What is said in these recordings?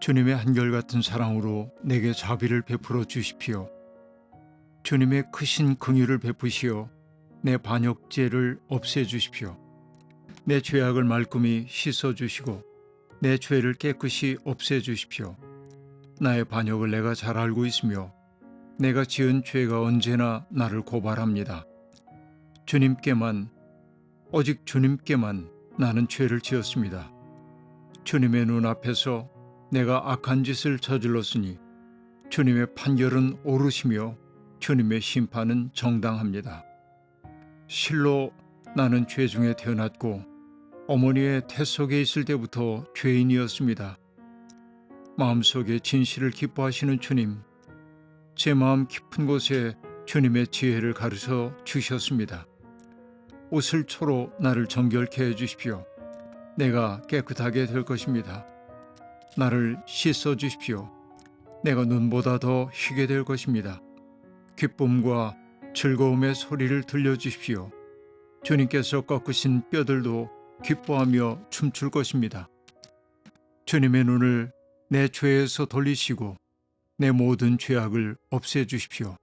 주님의 한결같은 사랑으로 내게 자비를 베풀어 주십시오. 주님의 크신 긍휼을 베푸시어 내 반역죄를 없애 주십시오. 내 죄악을 말끔히 씻어 주시고 내 죄를 깨끗이 없애 주십시오. 나의 반역을 내가 잘 알고 있으며 내가 지은 죄가 언제나 나를 고발합니다. 주님께만, 오직 주님께만 나는 죄를 지었습니다. 주님의 눈앞에서 내가 악한 짓을 저질렀으니 주님의 판결은 옳으시며 주님의 심판은 정당합니다. 실로 나는 죄 중에 태어났고 어머니의 태 속에 있을 때부터 죄인이었습니다. 마음속에 진실을 기뻐하시는 주님, 제 마음 깊은 곳에 주님의 지혜를 가르쳐 주셨습니다. 옷을초로 나를 정결케 해주십시오. 내가 깨끗하게 될 것입니다. 나를 씻어 주십시오. 내가 눈보다 더 희게 될 것입니다. 기쁨과 즐거움의 소리를 들려주십시오. 주님께서 꺾으신 뼈들도 기뻐하며 춤출 것입니다. 주님의 눈을 내 죄에서 돌리시고 내 모든 죄악을 없애주십시오.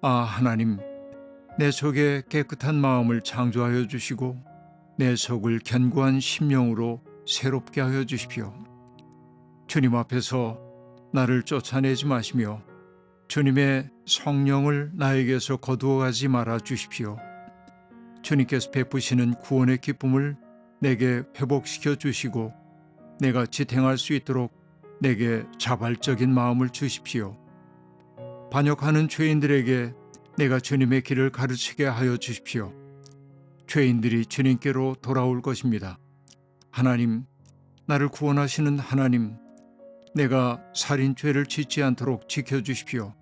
아, 하나님, 내 속에 깨끗한 마음을 창조하여 주시고 내 속을 견고한 심령으로 새롭게 하여 주십시오. 주님 앞에서 나를 쫓아내지 마시며 주님의 성령을 나에게서 거두어 가지 말아 주십시오. 주님께서 베푸시는 구원의 기쁨을 내게 회복시켜 주시고 내가 지탱할 수 있도록 내게 자발적인 마음을 주십시오. 반역하는 죄인들에게 내가 주님의 길을 가르치게 하여 주십시오. 죄인들이 주님께로 돌아올 것입니다. 하나님, 나를 구원하시는 하나님, 내가 살인죄를 짓지 않도록 지켜주십시오.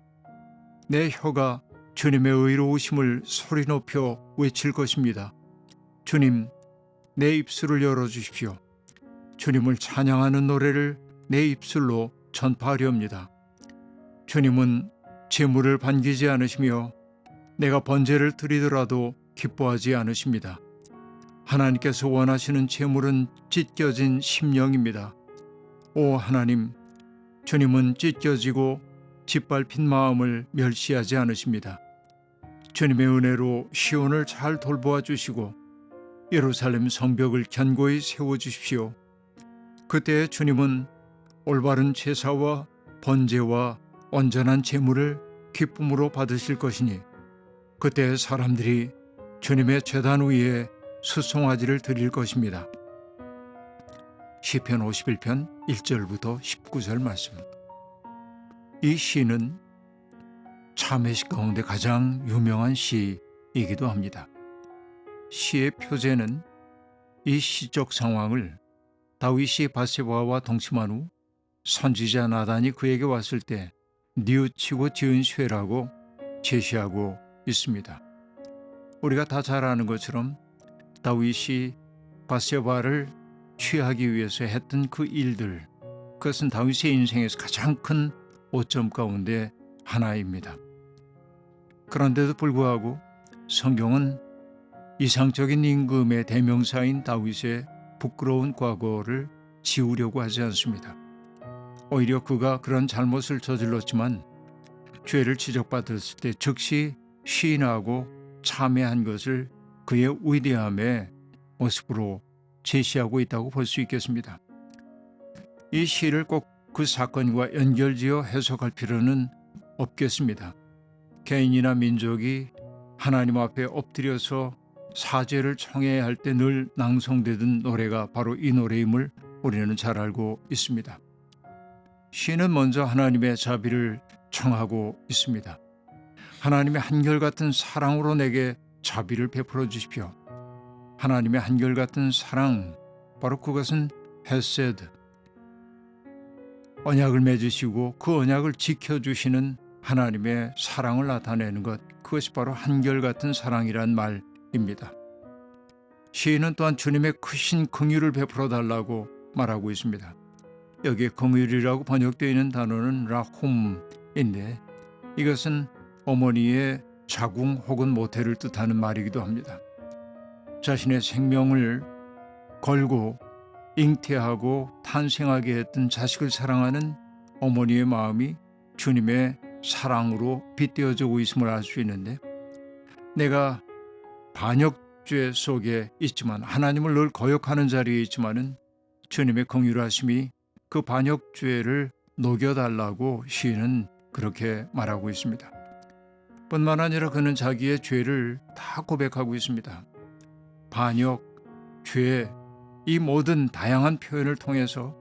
내 혀가 주님의 의로우심을 소리 높여 외칠 것입니다. 주님, 내 입술을 열어주십시오. 주님을 찬양하는 노래를 내 입술로 전파하렵니다. 주님은 재물을 반기지 않으시며 내가 번제를 드리더라도 기뻐하지 않으십니다. 하나님께서 원하시는 재물은 찢겨진 심령입니다. 오 하나님, 주님은 찢겨지고 짓밟힌 마음을 멸시하지 않으십니다. 주님의 은혜로 시온을 잘 돌보아 주시고 예루살렘 성벽을 견고히 세워주십시오. 그때 주님은 올바른 제사와 번제와 온전한 제물을 기쁨으로 받으실 것이니 그때 사람들이 주님의 제단 위에 수송아지를 드릴 것입니다. 시편 51편 1절부터 19절 말씀. 이 시는 참회시 가운데 가장 유명한 시이기도 합니다. 시의 표제는 이 시적 상황을 다윗이 바세바와 동침한 후 선지자 나단이 그에게 왔을 때 뉘우치고 지은 죄라고 제시하고 있습니다. 우리가 다 잘 아는 것처럼 다윗이 바세바를 취하기 위해서 했던 그 일들, 그것은 다윗의 인생에서 가장 큰 오점 가운데 하나입니다. 그런데도 불구하고 성경은 이상적인 임금의 대명사인 다윗의 부끄러운 과거를 지우려고 하지 않습니다. 오히려 그가 그런 잘못을 저질렀지만 죄를 지적받았을 때 즉시 시인하고 참회한 것을 그의 위대함의 모습으로 제시하고 있다고 볼 수 있겠습니다. 이 시를 꼭 그 사건과 연결지어 해석할 필요는 없겠습니다. 개인이나 민족이 하나님 앞에 엎드려서 사죄를 청해야 할 때 늘 낭송되던 노래가 바로 이 노래임을 우리는 잘 알고 있습니다. 시는 먼저 하나님의 자비를 청하고 있습니다. 하나님의 한결같은 사랑으로 내게 자비를 베풀어 주십시오. 하나님의 한결같은 사랑, 바로 그것은 헤세드, 언약을 맺으시고 그 언약을 지켜주시는 하나님의 사랑을 나타내는 것, 그것이 바로 한결같은 사랑이란 말입니다. 시인은 또한 주님의 크신 긍휼을 베풀어 달라고 말하고 있습니다. 여기에 긍휼이라고 번역되어 있는 단어는 라홈인데 이것은 어머니의 자궁 혹은 모태를 뜻하는 말이기도 합니다. 자신의 생명을 걸고 잉태하고 탄생하게 했던 자식을 사랑하는 어머니의 마음이 주님의 사랑으로 빗대어지고 있음을 알 수 있는데, 내가 반역죄 속에 있지만, 하나님을 늘 거역하는 자리에 있지만은 주님의 긍휼하심이 그 반역죄를 녹여달라고 시인은 그렇게 말하고 있습니다. 뿐만 아니라 그는 자기의 죄를 다 고백하고 있습니다. 반역, 죄, 이 모든 다양한 표현을 통해서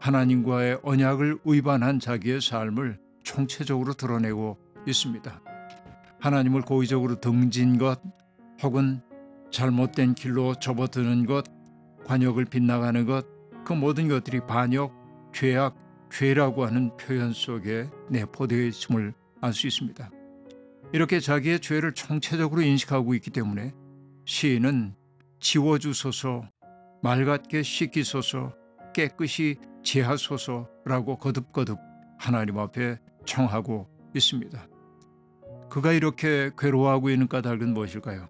하나님과의 언약을 위반한 자기의 삶을 총체적으로 드러내고 있습니다. 하나님을 고의적으로 등진 것, 혹은 잘못된 길로 접어드는 것, 관역을 빗나가는 것, 그 모든 것들이 반역, 죄악, 죄라고 하는 표현 속에 내포되어 있음을 알 수 있습니다. 이렇게 자기의 죄를 총체적으로 인식하고 있기 때문에 시인은 지워주소서, 맑게 씻기소서, 깨끗이 제하소서라고 거듭거듭 하나님 앞에 청하고 있습니다. 그가 이렇게 괴로워하고 있는 까닭은 무엇일까요?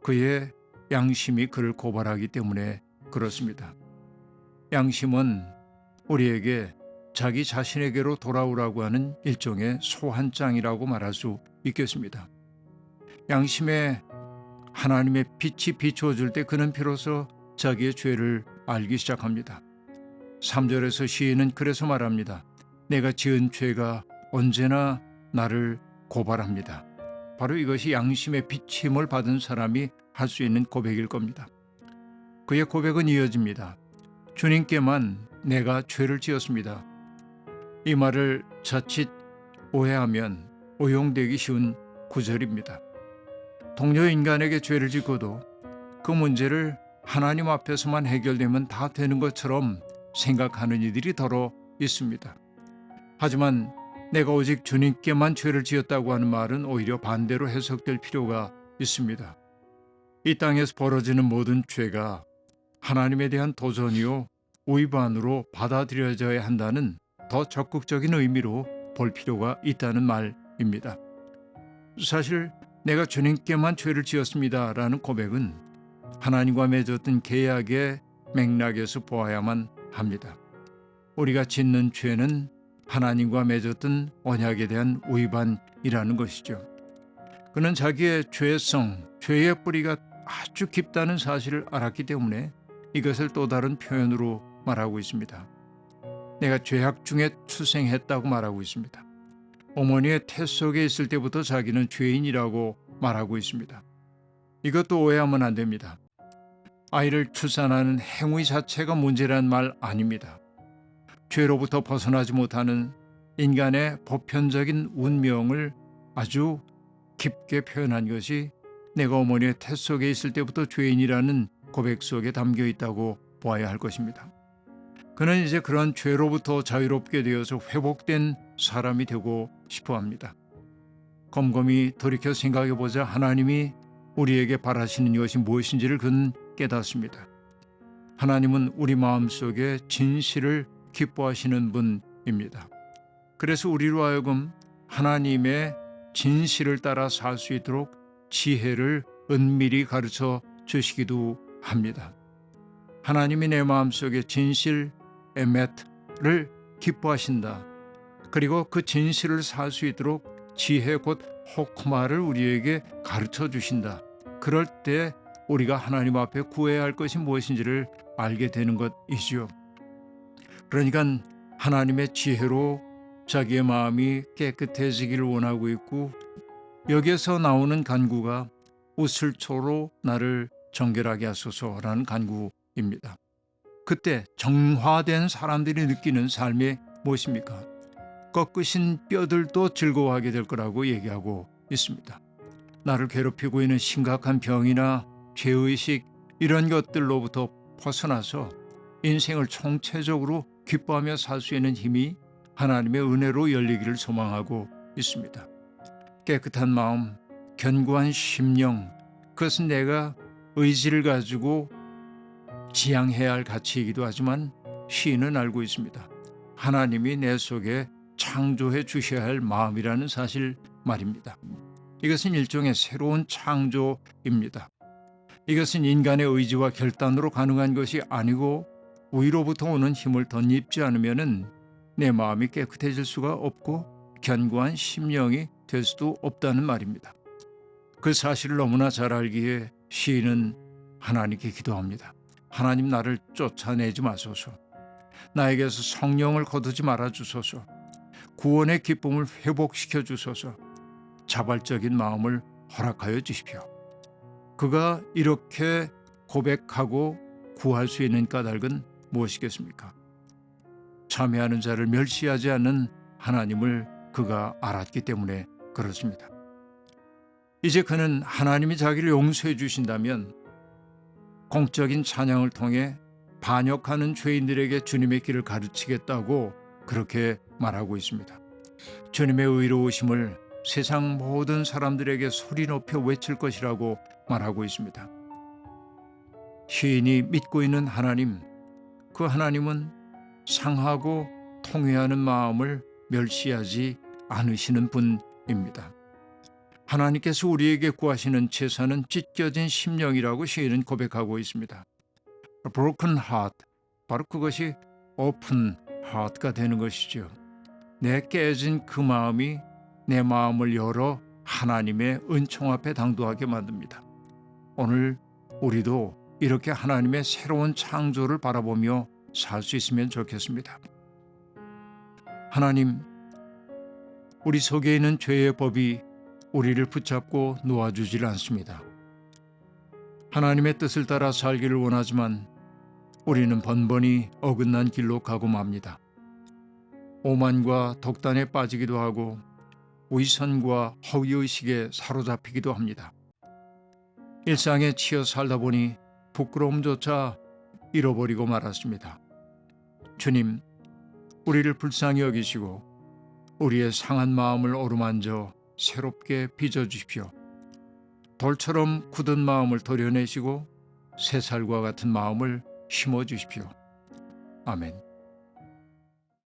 그의 양심이 그를 고발하기 때문에 그렇습니다. 양심은 우리에게 자기 자신에게로 돌아오라고 하는 일종의 소환장이라고 말할 수 있겠습니다. 양심에 하나님의 빛이 비추어질 때 그는 비로소 자기의 죄를 알기 시작합니다. 3절에서 시인은 그래서 말합니다. 내가 지은 죄가 언제나 나를 고발합니다. 바로 이것이 양심의 비침을 받은 사람이 할 수 있는 고백일 겁니다. 그의 고백은 이어집니다. 주님께만 내가 죄를 지었습니다. 이 말을 자칫 오해하면 오용되기 쉬운 구절입니다. 동료 인간에게 죄를 짓고도 그 문제를 하나님 앞에서만 해결되면 다 되는 것처럼 생각하는 이들이 더러 있습니다. 하지만 내가 오직 주님께만 죄를 지었다고 하는 말은 오히려 반대로 해석될 필요가 있습니다. 이 땅에서 벌어지는 모든 죄가 하나님에 대한 도전이요 위반으로 받아들여져야 한다는 더 적극적인 의미로 볼 필요가 있다는 말입니다. 사실 내가 주님께만 죄를 지었습니다 라는 고백은 하나님과 맺었던 계약의 맥락에서 보아야만 합니다. 우리가 짓는 죄는 하나님과 맺었던 언약에 대한 위반이라는 것이죠. 그는 자기의 죄성, 죄의 뿌리가 아주 깊다는 사실을 알았기 때문에 이것을 또 다른 표현으로 말하고 있습니다. 내가 죄악 중에 출생했다고 말하고 있습니다. 어머니의 태 속에 있을 때부터 자기는 죄인이라고 말하고 있습니다. 이것도 오해하면 안 됩니다. 아이를 출산하는 행위 자체가 문제란 말 아닙니다. 죄로부터 벗어나지 못하는 인간의 보편적인 운명을 아주 깊게 표현한 것이 내가 어머니의 태 속에 있을 때부터 죄인이라는 고백 속에 담겨 있다고 보아야 할 것입니다. 그는 이제 그런 죄로부터 자유롭게 되어서 회복된 사람이 되고 싶어 합니다. 곰곰이 돌이켜 생각해 보자 하나님이 우리에게 바라시는 것이 무엇인지를 그는 깨닫습니다. 하나님은 우리 마음속에 진실을 기뻐하시는 분입니다. 그래서 우리로 하여금 하나님의 진실을 따라 살 수 있도록 지혜를 은밀히 가르쳐 주시기도 합니다. 하나님이 내 마음속에 진실, 에멧을 기뻐하신다. 그리고 그 진실을 살 수 있도록 지혜 곧 호크마를 우리에게 가르쳐 주신다. 그럴 때 우리가 하나님 앞에 구해야 할 것이 무엇인지를 알게 되는 것이지요. 그러니까 하나님의 지혜로 자기의 마음이 깨끗해지기를 원하고 있고, 여기에서 나오는 간구가 우슬초로 나를 정결하게 하소서라는 간구입니다. 그때 정화된 사람들이 느끼는 삶이 무엇입니까? 꺾으신 뼈들도 즐거워하게 될 거라고 얘기하고 있습니다. 나를 괴롭히고 있는 심각한 병이나 죄의식 이런 것들로부터 벗어나서 인생을 총체적으로 기뻐하며 살 수 있는 힘이 하나님의 은혜로 열리기를 소망하고 있습니다. 깨끗한 마음, 견고한 심령, 그것은 내가 의지를 가지고 지향해야 할 가치이기도 하지만 시인은 알고 있습니다. 하나님이 내 속에 창조해 주셔야 할 마음이라는 사실 말입니다. 이것은 일종의 새로운 창조입니다. 이것은 인간의 의지와 결단으로 가능한 것이 아니고 위로부터 오는 힘을 덧입지 않으면은 내 마음이 깨끗해질 수가 없고 견고한 심령이 될 수도 없다는 말입니다. 그 사실을 너무나 잘 알기에 시인은 하나님께 기도합니다. 하나님, 나를 쫓아내지 마소서. 나에게서 성령을 거두지 말아 주소서. 구원의 기쁨을 회복시켜 주소서. 자발적인 마음을 허락하여 주십시오. 그가 이렇게 고백하고 구할 수 있는 까닭은 무엇이겠습니까? 참여하는 자를 멸시하지 않는 하나님을 그가 알았기 때문에 그렇습니다. 이제 그는 하나님이 자기를 용서해 주신다면 공적인 찬양을 통해 반역하는 죄인들에게 주님의 길을 가르치겠다고 그렇게 말하고 있습니다. 주님의 의로우심을 세상 모든 사람들에게 소리 높여 외칠 것이라고 말하고 있습니다. 시인이 믿고 있는 하나님, 그 하나님은 상하고 통회하는 마음을 멸시하지 않으시는 분입니다. 하나님께서 우리에게 구하시는 제사는 찢겨진 심령이라고 시인은 고백하고 있습니다. Broken heart, 바로 그것이 open heart가 되는 것이죠. 내 깨진 그 마음이 내 마음을 열어 하나님의 은총 앞에 당도하게 만듭니다. 오늘 우리도 이렇게 하나님의 새로운 창조를 바라보며 살 수 있으면 좋겠습니다. 하나님, 우리 속에 있는 죄의 법이 우리를 붙잡고 놓아주질 않습니다. 하나님의 뜻을 따라 살기를 원하지만 우리는 번번이 어긋난 길로 가고 맙니다. 오만과 독단에 빠지기도 하고 위선과 허위의식에 사로잡히기도 합니다. 일상에 치여 살다 보니 부끄러움조차 잃어버리고 말았습니다. 주님, 우리를 불쌍히 여기시고 우리의 상한 마음을 어루만져 새롭게 빚어주십시오. 돌처럼 굳은 마음을 도려내시고 새살과 같은 마음을 심어주십시오. 아멘.